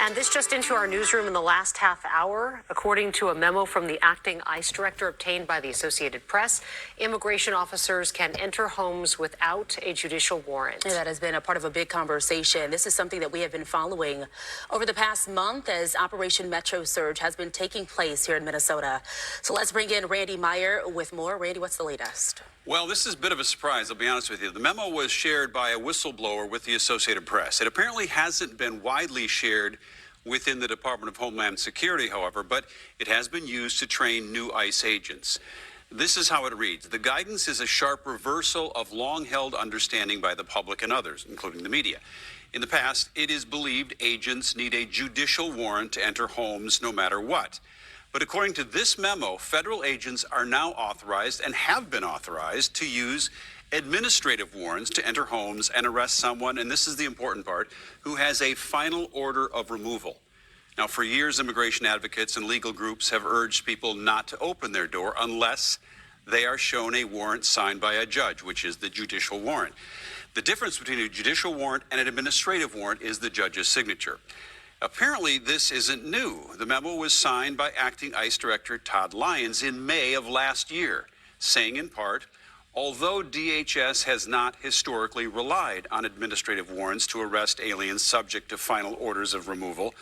And this just into our newsroom in the last half hour. According to a memo from the acting ICE director obtained by the Associated Press, immigration officers can enter homes without a judicial warrant. That has been a part of a big conversation. This is something that we have been following over the past month as Operation Metro Surge has been taking place here in Minnesota. So let's bring in Randy Meyer with more. Randy, what's the latest? Well, this is a bit of a surprise, I'll be honest with you. The memo was shared by a whistleblower with the Associated Press. It apparently hasn't been widely shared within the Department of Homeland Security, however, but it has been used to train new ICE agents. This is how it reads. The guidance is a sharp reversal of long-held understanding by the public and others, including the media. In the past, it is believed agents need a judicial warrant to enter homes no matter what. But according to this memo, federal agents are now authorized and have been authorized to use administrative warrants to enter homes and arrest someone, and this is the important part, who has a final order of removal. Now, for years, immigration advocates and legal groups have urged people not to open their door unless they are shown a warrant signed by a judge, which is the judicial warrant. The difference between a judicial warrant and an administrative warrant is the judge's signature. Apparently, this isn't new. The memo was signed by acting ICE Director Todd Lyons in May of last year, saying in part, although D.H.S. has not historically relied on administrative warrants to arrest aliens subject to final orders of removal,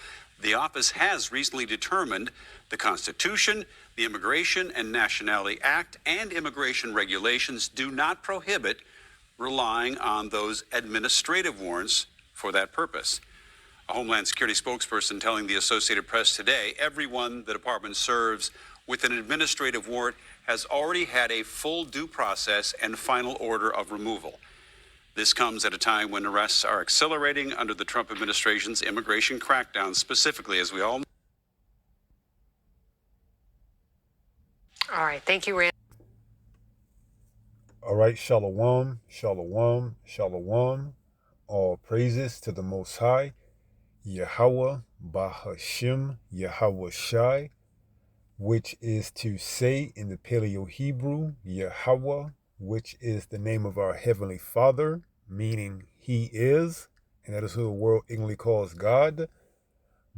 the office has recently determined the Constitution, the Immigration and Nationality Act, and immigration regulations do not prohibit relying on those administrative warrants for that purpose. A Homeland Security spokesperson telling the Associated Press today, everyone the department serves with an administrative warrant has already had a full due process and final order of removal. This comes at a time when arrests are accelerating under the Trump administration's immigration crackdown, specifically, as we all know. All right. Thank you, Randy. All right. Shalom, shalom, shalom. All praises to the Most High, Yahweh, Bahashim, Yahweh Shai, which is to say in the Paleo Hebrew, Yahweh, which is the name of our Heavenly Father, meaning He is, and that is who the world ignorantly calls God.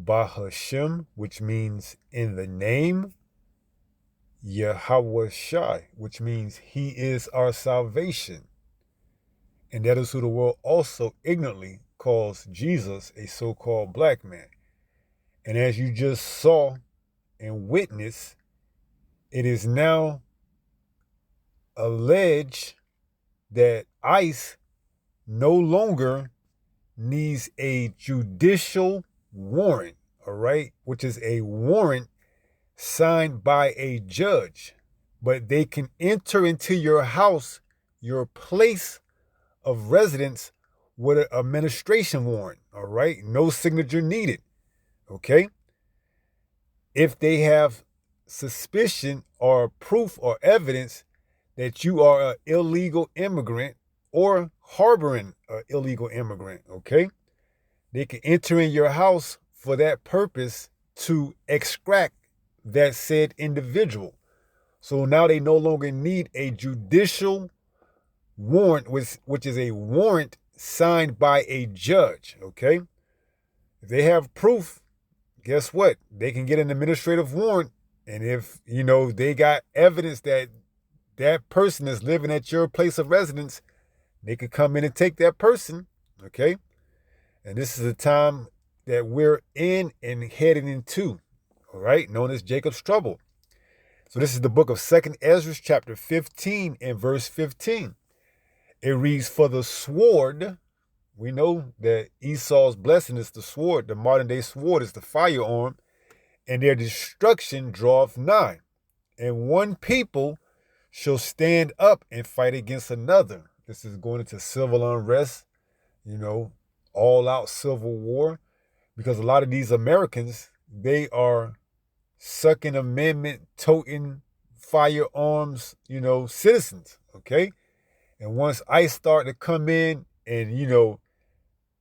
Bahashim, which means in the name. Yahweh Shai, which means He is our salvation. And that is who the world also ignorantly calls Jesus, a so-called black man. And as you just saw and witnessed, it is now alleged that ICE no longer needs a judicial warrant, all right, which is a warrant signed by a judge, but they can enter into your house, your place of residence, with an administration warrant, all right? No signature needed, okay? If they have suspicion or proof or evidence that you are an illegal immigrant or harboring an illegal immigrant, okay? They can enter in your house for that purpose to extract that said individual. So now they no longer need a judicial warrant, which is a warrant signed by a judge, okay? If they have proof, guess what? They can get an administrative warrant. And if, they got evidence that that person is living at your place of residence, they could come in and take that person, okay? And this is the time that we're in and heading into, all right, known as Jacob's trouble. So this is the book of 2nd Ezra, chapter 15 and verse 15. It reads, for the sword, we know that Esau's blessing is the sword. The modern day sword is the firearm, and their destruction draweth nigh. And one people shall stand up and fight against another. This is going into civil unrest, all out civil war, because a lot of these Americans, they are Second Amendment toting firearms, citizens, okay? And once ICE start to come in and,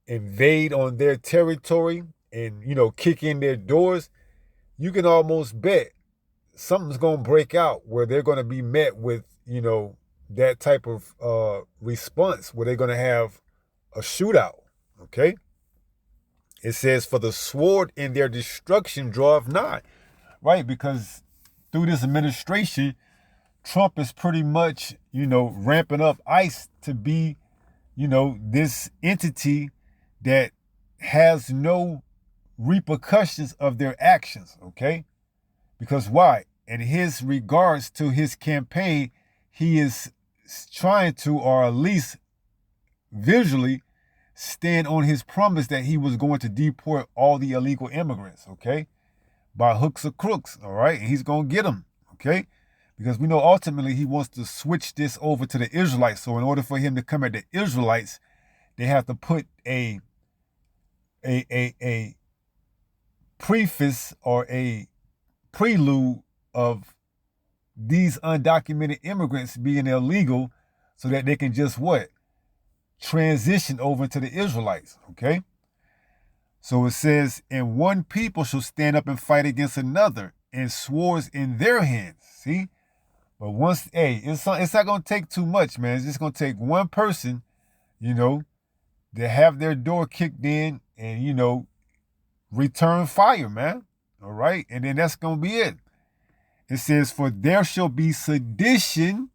invade on their territory and, kick in their doors, you can almost bet something's going to break out where they're going to be met with, that type of response where they're going to have a shootout, okay? It says, for the sword in their destruction draweth nigh, right? Because through this administration, Trump is pretty much, ramping up ICE to be, this entity that has no repercussions of their actions, okay? Because why? In his regards to his campaign, he is trying to, or at least visually, stand on his promise that he was going to deport all the illegal immigrants, okay? By hooks or crooks, all right? And he's going to get them, okay? Because we know ultimately he wants to switch this over to the Israelites. So in order for him to come at the Israelites, they have to put a preface or a prelude of these undocumented immigrants being illegal so that they can just what? Transition over to the Israelites, okay? So it says, and one people shall stand up and fight against another, and swords in their hands. See? But once, it's not going to take too much, man. It's just going to take one person, to have their door kicked in and, return fire, man. All right? And then that's going to be it. It says, for there shall be sedition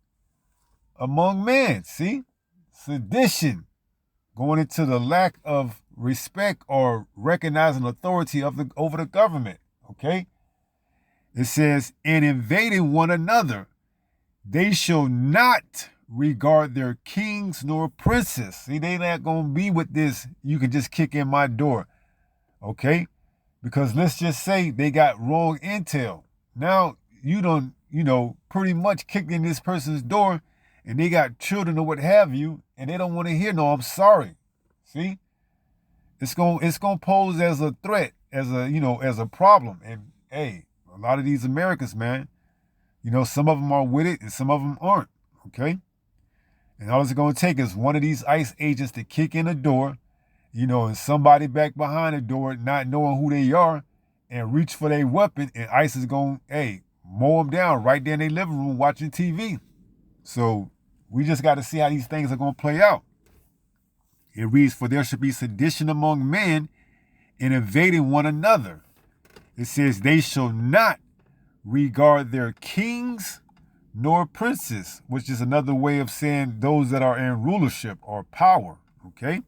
among men. See? Sedition. Going into the lack of respect or recognizing authority over the government. Okay? It says, and invading one another, they shall not regard their kings nor princes. See, they not going to be with this, you can just kick in my door. Okay? Because let's just say they got wrong intel. Now, you don't, pretty much kicked in this person's door and they got children or what have you, and they don't want to hear, no, I'm sorry. See? It's gonna pose as a threat, as a problem. And hey, a lot of these Americans, man, some of them are with it and some of them aren't. Okay? And all it's gonna take is one of these ICE agents to kick in the door, and somebody back behind the door not knowing who they are and reach for their weapon, and ICE is gonna, mow them down right there in their living room watching TV. So we just got to see how these things are going to play out. It reads, for there should be sedition among men and invading one another. It says, they shall not regard their kings nor princes, which is another way of saying those that are in rulership or power, okay?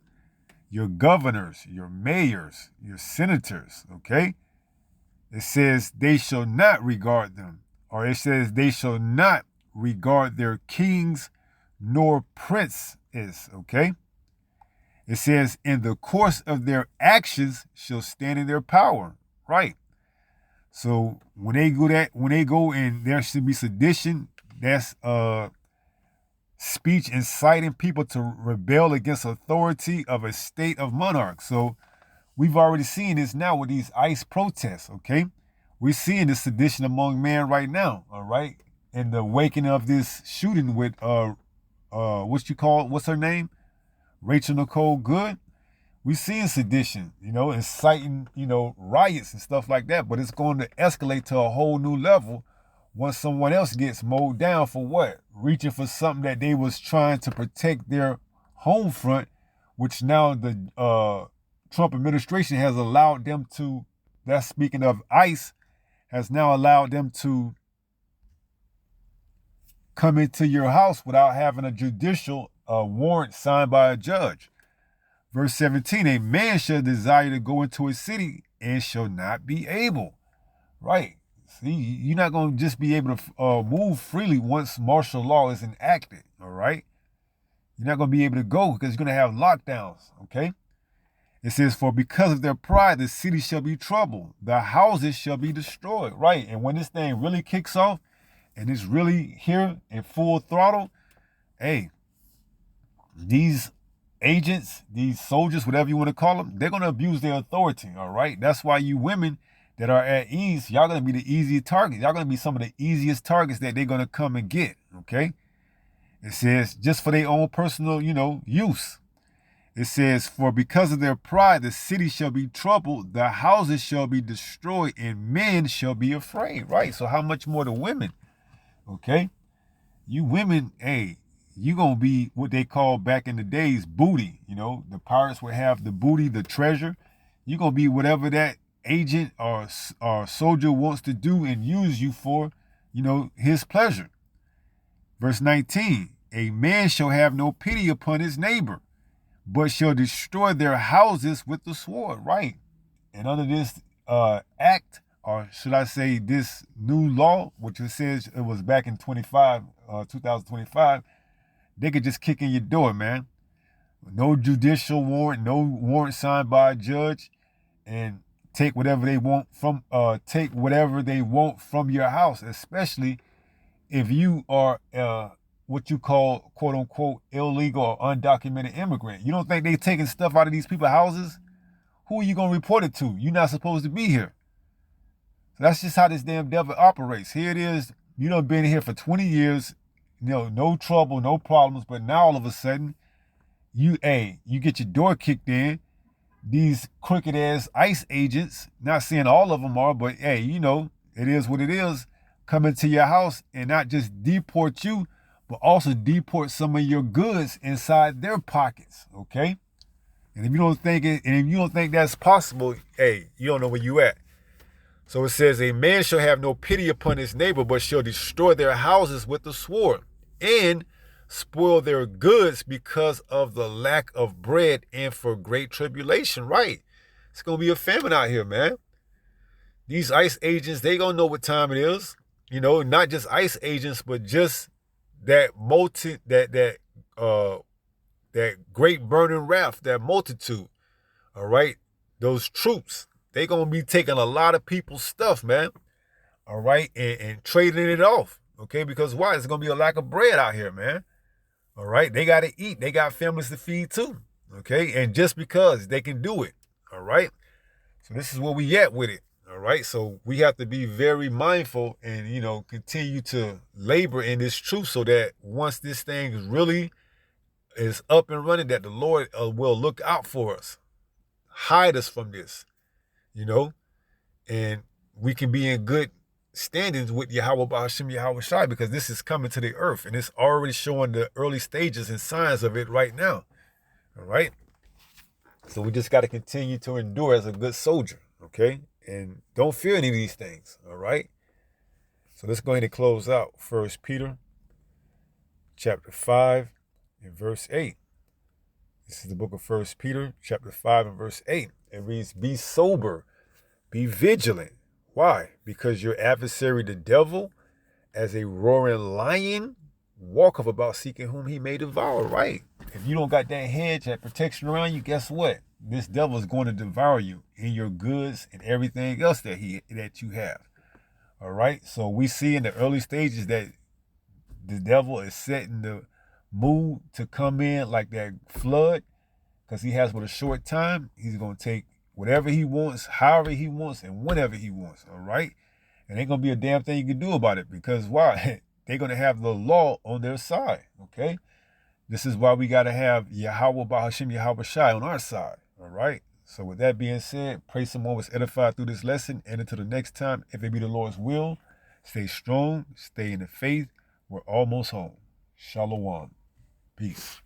Your governors, your mayors, your senators, okay? It says, they shall not regard them. Or it says, they shall not regard their kings nor princes, okay? It says, in the course of their actions shall stand in their power, right? So when they go and there should be sedition, that's speech inciting people to rebel against authority of a state of monarch. So we've already seen this now with these ICE protests, okay? We're seeing this sedition among men right now, all right? In the waking of this shooting with what's her name? Rachel Nicole Good. We're seeing sedition, inciting, riots and stuff like that, but it's going to escalate to a whole new level once someone else gets mowed down for what? Reaching for something that they was trying to protect their home front, which now the Trump administration has allowed them to, that's speaking of ICE, has now allowed them to come into your house without having a judicial warrant signed by a judge. Verse 17, a man shall desire to go into a city and shall not be able. Right. See, you're not going to just be able to move freely once martial law is enacted. All right. You're not going to be able to go because you're going to have lockdowns. Okay. It says, for because of their pride, the city shall be troubled. The houses shall be destroyed. Right. And when this thing really kicks off and it's really here in full throttle, hey, these agents, these soldiers, whatever you want to call them, they're going to abuse their authority, all right? That's why you women that are at ease, y'all going to be the easiest targets. Y'all going to be some of the easiest targets that they're going to come and get, okay? It says, just for their own personal, use. It says, for because of their pride, the city shall be troubled, the houses shall be destroyed, and men shall be afraid, right? So how much more the women, okay? You women, hey, you going to be what they call back in the days booty. The pirates would have the booty, the treasure. You're going to be whatever that agent or soldier wants to do and use you for, his pleasure. Verse 19, a man shall have no pity upon his neighbor, but shall destroy their houses with the sword. Right. And under this act, or should I say this new law, which it says it was back in 2025, they could just kick in your door, man. No judicial warrant, no warrant signed by a judge, and take whatever they want from your house, especially if you are what you call quote unquote illegal or undocumented immigrant. You don't think they taking stuff out of these people's houses? Who are you gonna report it to? You're not supposed to be here. So that's just how this damn devil operates. Here it is. You done been here for 20 years, no trouble, no problems, but now all of a sudden, you get your door kicked in. These crooked ass ICE agents, not saying all of them are, but hey, it is what it is, come into your house and not just deport you, but also deport some of your goods inside their pockets, okay? And if you don't think that's possible, hey, you don't know where you at. So it says, a man shall have no pity upon his neighbor, but shall destroy their houses with the sword, and spoil their goods because of the lack of bread and for great tribulation. Right. It's going to be a famine out here, man. These ICE agents, they going to know what time it is. Not just ICE agents, but just that great burning wrath, that multitude. All right. Those troops, they going to be taking a lot of people's stuff, man. All right. And trading it off. Okay. Because why? There's going to be a lack of bread out here, man. All right. They got to eat. They got families to feed too. Okay. And just because they can do it. All right. So this is where we at with it. All right. So we have to be very mindful and, continue to labor in this truth so that once this thing really is up and running, that the Lord will look out for us, hide us from this, and we can be in good standings with Yahweh Ba'ashem Yahweh Shai, because this is coming to the earth and it's already showing the early stages and signs of it right now. All right. So we just got to continue to endure as a good soldier. Okay. And don't fear any of these things. All right. So let's go ahead and close out 1 Peter chapter 5 and verse 8. This is the book of 1 Peter chapter 5 and verse 8. It reads, be sober, be vigilant. Why? Because your adversary, the devil, as a roaring lion, walketh about seeking whom he may devour. Right. If you don't got that hedge, that protection around you, guess what? This devil is going to devour you and your goods and everything else that you have. All right. So we see in the early stages that the devil is setting the mood to come in like that flood, because he has but a short time. He's going to take whatever he wants, however he wants, and whenever he wants. All right. And ain't going to be a damn thing you can do about it, because why? They're going to have the law on their side. Okay. This is why we got to have Yahweh Ba'ashem Yahweh Shai on our side. All right. So with that being said, pray someone was edified through this lesson. And until the next time, if it be the Lord's will, stay strong, stay in the faith. We're almost home. Shalom. Peace.